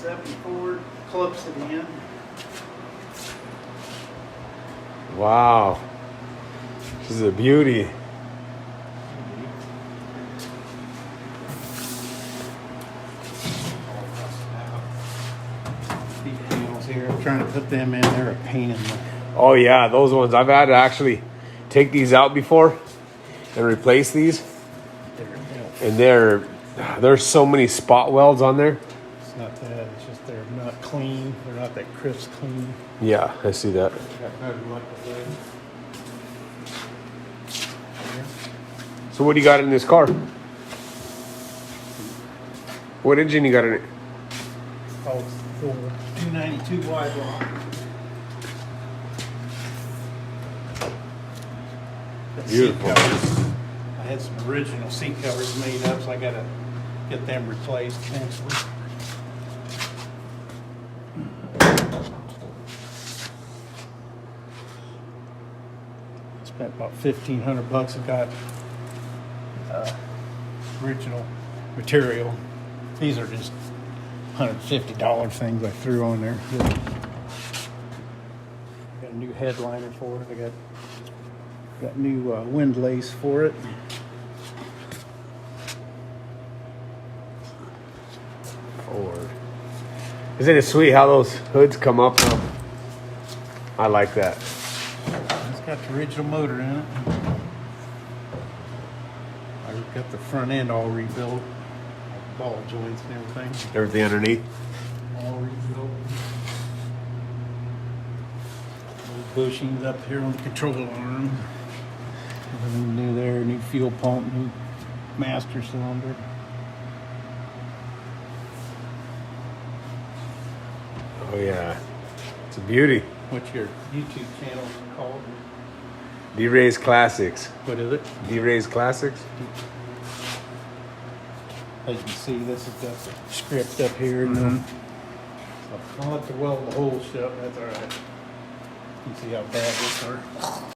74 clips to the end. Wow. This is a beauty. These panels here, I'm trying to put them in. They're a pain in the... Oh yeah, those ones. I've had to actually take these out before and replace these. And there's so many spot welds on there. It's not that. It's just they're not clean. They're not that crisp clean. Yeah, I see that. Got better luck with them. So what do you got in this car? What engine you got in it? Oh, it's for 292 wide block. The seat Beautiful. covers. I had some original seat covers made up, so I gotta get them replaced eventually. Spent about $1,500. I got original material. These are just $150 things I threw on there. Got a new headliner for it. I got new wind lace for it. Ford. Isn't it sweet how those hoods come up? I like that. It's got the original motor in it. I got the front end all rebuilt, ball joints and everything, Everything underneath. all rebuilt. Little bushings up here on the control arm. Everything new there, new fuel pump, new master cylinder. Oh yeah, it's a beauty. What's your YouTube channel called? D-Ray's Classics. What is it? D-Ray's Classics. As you can see, this has got the script up here. So I'll have to weld the hole shut. That's all right. You can see how bad these are.